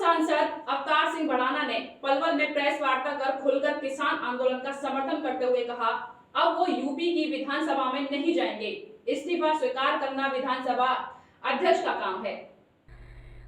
सांसद अवतार सिंह भड़ाना ने पलवल में प्रेस वार्ता कर खुलकर किसान आंदोलन का समर्थन करते हुए कहा, अब वो यूपी की विधानसभा में नहीं जाएंगे। इस्तीफा स्वीकार करना विधानसभा अध्यक्ष का काम है।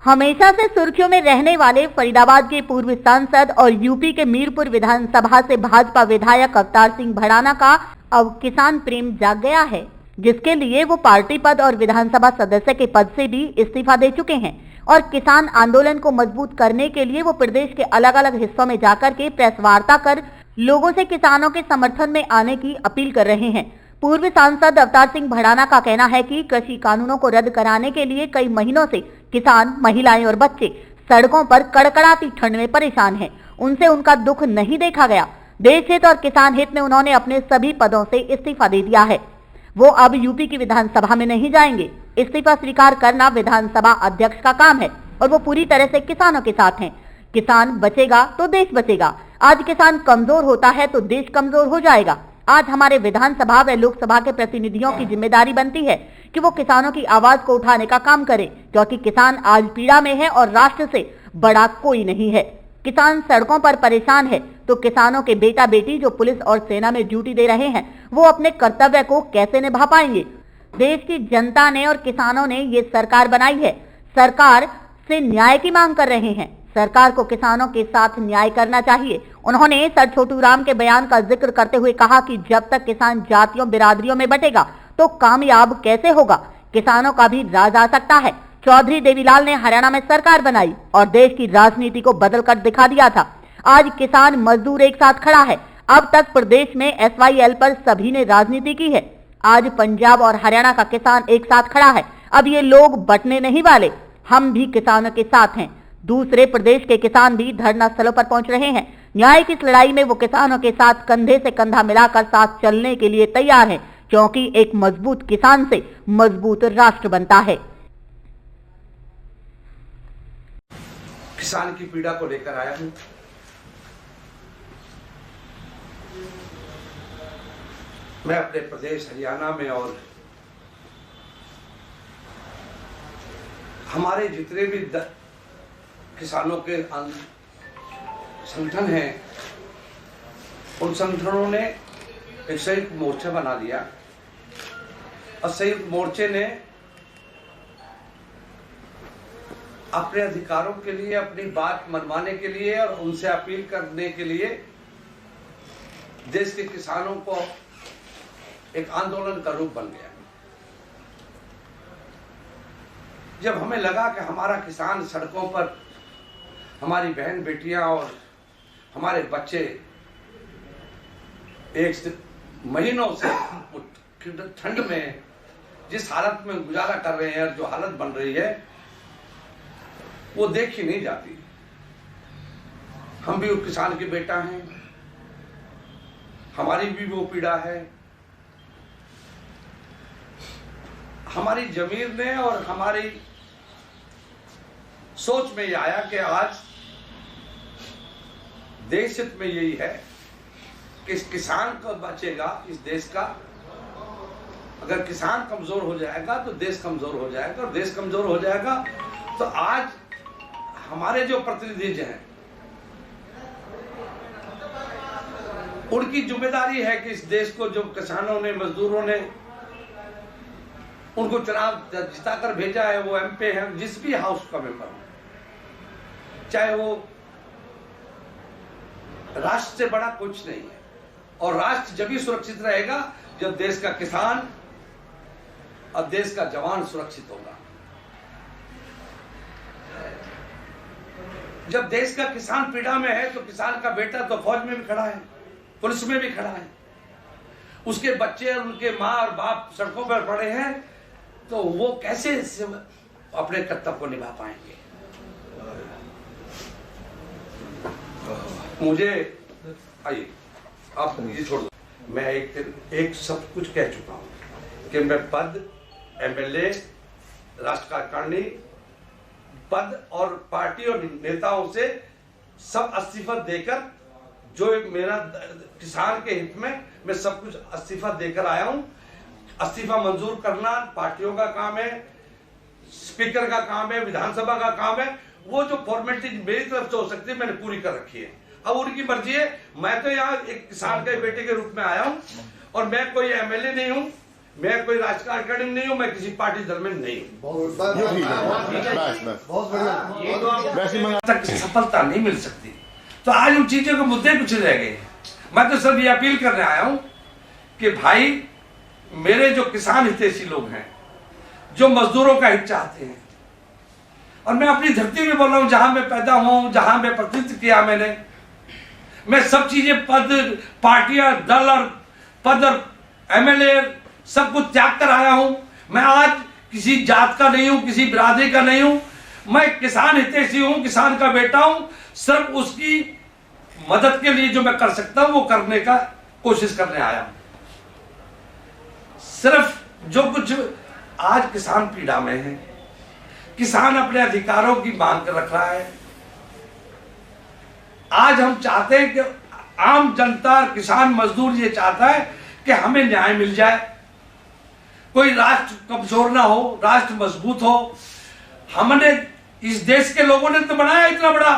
हमेशा से सुर्खियों में रहने वाले फरीदाबाद के पूर्व सांसद और यूपी के मीरपुर विधानसभा से भाजपा विधायक अवतार सिंह भड़ाना का अब किसान प्रेम जाग गया है, जिसके लिए वो पार्टी पद और विधानसभा सदस्य के पद से भी इस्तीफा दे चुके हैं और किसान आंदोलन को मजबूत करने के लिए वो प्रदेश के अलग अलग हिस्सों में जाकर के प्रेस वार्ता कर लोगों से किसानों के समर्थन में आने की अपील कर रहे हैं। पूर्व सांसद अवतार सिंह भड़ाना का कहना है कि कृषि कानूनों को रद्द कराने के लिए कई महीनों से किसान, महिलाएं और बच्चे सड़कों पर कड़कड़ाती ठंड में परेशान हैं। उनसे उनका दुख नहीं देखा गया। देश हित और किसान हित में उन्होंने अपने सभी पदों से इस्तीफा दे दिया है। वो अब यूपी की विधानसभा में नहीं जाएंगे। इस्तीफा स्वीकार करना विधानसभा अध्यक्ष का काम है और वो पूरी तरह से किसानों के साथ हैं। किसान बचेगा तो देश बचेगा। आज किसान कमजोर होता है तो देश कमजोर हो जाएगा। आज हमारे विधानसभा व लोकसभा के प्रतिनिधियों की जिम्मेदारी बनती है कि वो किसानों की आवाज को उठाने का काम करें, क्योंकि किसान आज पीड़ा में है और राष्ट्र से बड़ा कोई नहीं है। किसान सड़कों पर परेशान है तो किसानों के बेटा बेटी जो पुलिस और सेना में ड्यूटी दे रहे हैं, वो अपने कर्तव्य को कैसे निभा पाएंगे। देश की जनता ने और किसानों ने ये सरकार बनाई है। सरकार से न्याय की मांग कर रहे हैं। सरकार को किसानों के साथ न्याय करना चाहिए। उन्होंने सर छोटू राम के बयान का जिक्र करते हुए कहा कि जब तक किसान जातियों बिरादरियों में बटेगा तो कामयाब कैसे होगा। किसानों का भी राज आ सकता है। चौधरी देवीलाल ने हरियाणा में सरकार बनाई और देश की राजनीति को बदल कर दिखा दिया था। आज किसान मजदूर एक साथ खड़ा है। अब तक प्रदेश में SYL पर सभी ने राजनीति की है। आज पंजाब और हरियाणा का किसान एक साथ खड़ा है। अब ये लोग बटने नहीं वाले। हम भी किसानों के साथ हैं। दूसरे प्रदेश के किसान भी धरना स्थलों पर पहुंच रहे हैं। न्याय की इस लड़ाई में वो किसानों के साथ कंधे से कंधा मिलाकर साथ चलने के लिए तैयार हैं, क्योंकि एक मजबूत किसान से मजबूत राष्ट्र बनता है। किसान की पीड़ा को लेकर आया हूं। मैं अपने प्रदेश हरियाणा में और हमारे जितने भी किसानों के संगठन हैं, उन संगठनों ने एक संयुक्त मोर्चा बना दिया और संयुक्त मोर्चे ने अपने अधिकारों के लिए, अपनी बात मनवाने के लिए और उनसे अपील करने के लिए देश के किसानों को एक आंदोलन का रूप बन गया। जब हमें लगा कि हमारा किसान सड़कों पर, हमारी बहन बेटियां और हमारे बच्चे एक महीनों से ठंड में जिस हालत में गुजारा कर रहे हैं और जो हालत बन रही है वो देखी नहीं जाती। हम भी किसान के बेटा हैं, हमारी भी वो पीड़ा है। हमारी जमीर ने और हमारी सोच में ये आया कि आज देश हित में यही है कि इस किसान को बचेगा इस देश का। अगर किसान कमजोर हो जाएगा तो देश कमजोर हो जाएगा, और देश कमजोर हो जाएगा तो आज हमारे जो प्रतिनिधि हैं उनकी जिम्मेदारी है कि इस देश को, जो किसानों ने, मजदूरों ने उनको चुनाव जिताकर भेजा है, वो MP हैं, जिस भी हाउस का मेंबर हो, चाहे वो राष्ट्र से बड़ा कुछ नहीं है। और राष्ट्र जब भी सुरक्षित रहेगा जब देश का किसान और देश का जवान सुरक्षित होगा। जब देश का किसान पीड़ा में है तो किसान का बेटा तो फौज में भी खड़ा है, पुलिस में भी खड़ा है, उसके बच्चे और उनके माँ और बाप सड़कों पर पड़े हैं, तो वो कैसे अपने कर्तव्य को निभा पाएंगे। मुझे आइए आप ये छोड़ दो। मैं एक सब कुछ कह चुका हूं कि मैं पद, MLA, राष्ट्र कार्यकारिणी पद और पार्टी और नेताओं से सब इस्तीफा देकर, जो एक मेरा किसान के हित में मैं सब कुछ इस्तीफा देकर आया हूं। इस्तीफा मंजूर करना पार्टियों का काम है, स्पीकर का काम है, विधानसभा का काम है। वो जो फॉर्मेलिटी मेरी तरफ से हो सकती है मैंने पूरी कर रखी है। अब उनकी मर्जी है। मैं तो यहाँ एक किसान के बेटे के रूप में आया हूँ और मैं कोई एमएलए नहीं हूँ, मैं कोई राजकारणी नहीं हूँ, मैं किसी पार्टी दल में नहीं हूँ। तक सफलता नहीं मिल सकती। तो आज उन चीजों के मुद्दे कुछ रह गए। मैं तो सिर्फ ये अपील करने आया हूँ कि भाई मेरे जो किसान हितैषी लोग हैं, जो मजदूरों का हित चाहते हैं, और मैं अपनी धरती में बोल रहा हूँ जहां मैं पैदा हुआ हूं, जहां मैं प्रतिनिधित्व किया मैंने, मैं सब चीजें पद, पार्टियां, दल और पद और एमएलए सब कुछ त्याग कर आया हूं। मैं आज किसी जात का नहीं हूं, किसी बिरादरी का नहीं हूं, मैं किसान हितैषी हूं, किसान का बेटा हूं। सिर्फ उसकी मदद के लिए जो मैं कर सकता हूं वो करने का कोशिश करने आया हूं। सिर्फ जो कुछ आज किसान पीड़ा में है, किसान अपने अधिकारों की मांग कर रख रहा है। आज हम चाहते हैं कि आम जनता, किसान, मजदूर ये चाहता है कि हमें न्याय मिल जाए, कोई राष्ट्र कमजोर ना हो, राष्ट्र मजबूत हो। हमने इस देश के लोगों ने तो बनाया इतना बड़ा,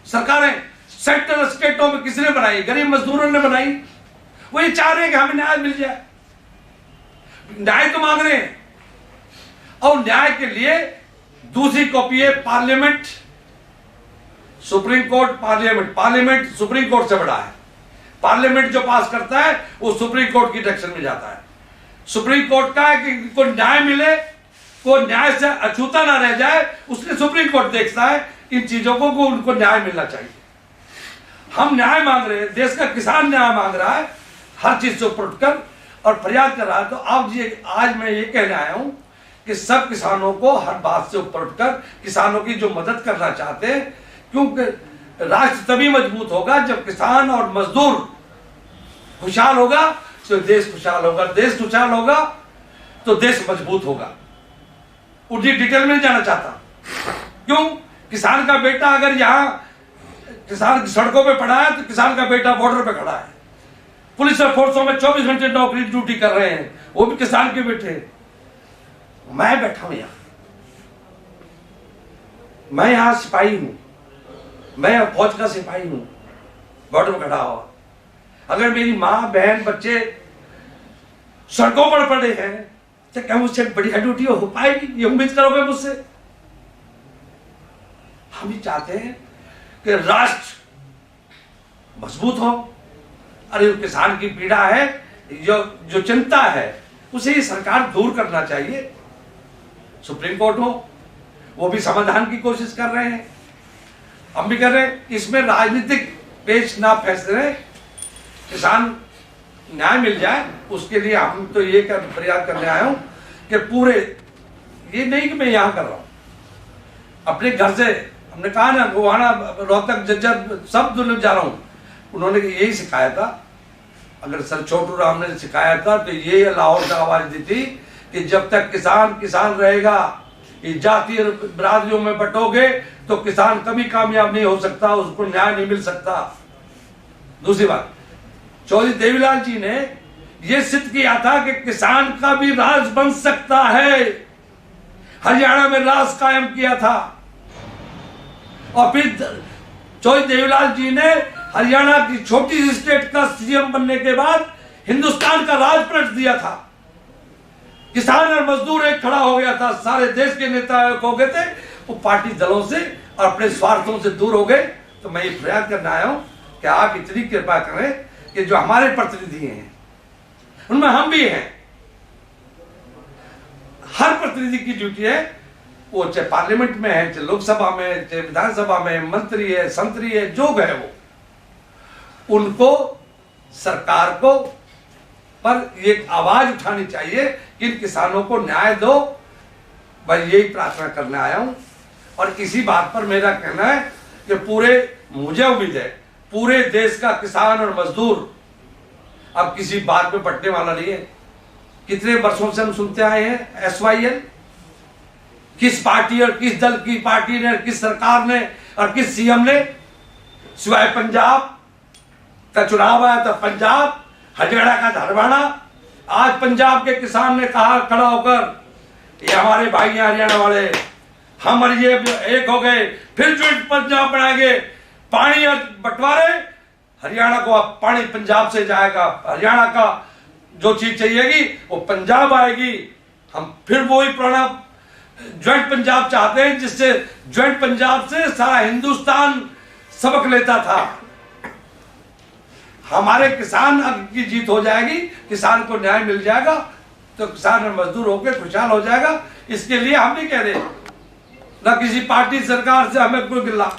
सरकारें सेक्टर स्टेटों में किसने बनाई? गरीब मजदूरों ने बनाई। वो ये चाह रहे हैं कि हमें न्याय मिल जाए, न्याय तो मांग रहे हैं। और न्याय के लिए दूसरी कॉपी है parliament, supreme court, parliament. Parliament supreme court से बड़ा है। पार्लियामेंट जो पास करता है वो सुप्रीम कोर्ट की डायरेक्शन में जाता है। सुप्रीम कोर्ट का है कि कोई न्याय मिले, कोई न्याय से अछूता ना रह जाए, उसके सुप्रीम कोर्ट देखता है इन चीजों को, उनको न्याय मिलना चाहिए। हम न्याय मांग रहे हैं, देश का किसान न्याय मांग रहा है, हर चीज से ऊपर उठकर और फरियाद कर रहा है। तो आज मैं ये कहने आया हूं कि सब किसानों को हर बात से ऊपर उठकर किसानों की जो मदद करना चाहते हैं, क्योंकि राष्ट्र तभी मजबूत होगा जब किसान और मजदूर खुशहाल होगा तो देश खुशहाल होगा, देश खुशहाल होगा तो देश मजबूत होगा। उनकी डिटेल में नहीं जाना चाहता। क्यों? किसान का बेटा अगर यहाँ किसान सड़कों पे पड़ा है तो किसान का बेटा बॉर्डर पे खड़ा है, पुलिस और फोर्सों में 24 घंटे नौकरी ड्यूटी कर रहे हैं, वो भी किसान के बेटे। मैं बैठा हूं यहां, मैं यहां सिपाही हूं, मैं फौज का सिपाही हूं, बॉर्डर पर खड़ा हुआ। अगर मेरी माँ, बहन, बच्चे सड़कों पर पड़े हैं तो क्या मुझसे बढ़िया ड्यूटी हो पाएगी? ये उम्मीद करोगे मुझसे? हम भी चाहते हैं कि राष्ट्र मजबूत हो। अरे किसान की पीड़ा है, जो चिंता है उसे ये सरकार दूर करना चाहिए। सुप्रीम कोर्ट हो, वो भी समाधान की कोशिश कर रहे हैं, हम भी कर रहे हैं। इसमें राजनीतिक पेच ना फंस रहे, किसान न्याय मिल जाए उसके लिए हम तो ये प्रयास करने आया हूं कि पूरे, ये नहीं कि मैं यहां कर रहा हूं, अपने घर से हमने कहा ना, गोहाना, रोहतक, जज्जर सब दुनिया जा रहा हूं। उन्होंने यही सिखाया था, अगर सर छोटू राम ने सिखाया था तो ये लाहौर से आवाज दी थी कि जब तक किसान किसान रहेगा, इस जातीय बिरादरियों में बटोगे तो किसान कभी कामयाब नहीं हो सकता, उसको न्याय नहीं मिल सकता। दूसरी बात, चौधरी देवीलाल जी ने यह सिद्ध किया था कि किसान का भी राज बन सकता है। हरियाणा में राज कायम किया था और फिर चौधरी देवीलाल जी ने हरियाणा की छोटी सी स्टेट का सीएम बनने के बाद हिंदुस्तान का राज पलट दिया था। किसान और मजदूर एक खड़ा हो गया था, सारे देश के नेता हो गए थे, वो पार्टी दलों से और अपने स्वार्थों से दूर हो गए। तो मैं ये प्रयास करने आया हूं कि आप इतनी कृपा करें कि जो हमारे प्रतिनिधि हैं उनमें हम भी हैं। हर प्रतिनिधि की ड्यूटी है, वो चाहे पार्लियामेंट में है, चाहे लोकसभा में, चाहे विधानसभा में, मंत्री है, संतरी है, जो है वो, उनको सरकार को पर एक आवाज उठानी चाहिए कि इन किसानों को न्याय दो। मैं यही प्रार्थना करने आया हूं। और इसी बात पर मेरा कहना है कि मुझे उम्मीद है पूरे देश का किसान और मजदूर अब किसी बात में पटने वाला नहीं है। कितने वर्षों से हम सुनते आए हैं SYL, किस पार्टी और किस दल की पार्टी ने, किस सरकार ने और किस सीएम ने, सिवाय पंजाब का चुनाव आया था, पंजाब, हरियाणा का हरियाणा। आज पंजाब के किसान ने कहा खड़ा होकर, ये हमारे भाई हैं हरियाणा वाले, हम और ये एक हो गए, फिर ज्वाइंट पंजाब बनाएंगे। पानी और बंटवारे, हरियाणा को अब पानी पंजाब से जाएगा, हरियाणा का जो चीज चाहिएगी वो पंजाब आएगी। हम फिर वही पुराना ज्वाइंट पंजाब चाहते हैं, जिससे ज्वाइंट पंजाब से सारा हिंदुस्तान सबक लेता था। हमारे किसान की जीत हो जाएगी, किसान को न्याय मिल जाएगा, तो किसान और मजदूर होकर खुशहाल हो जाएगा। इसके लिए हम नहीं कह रहे, ना किसी पार्टी सरकार से हमें कोई गिला।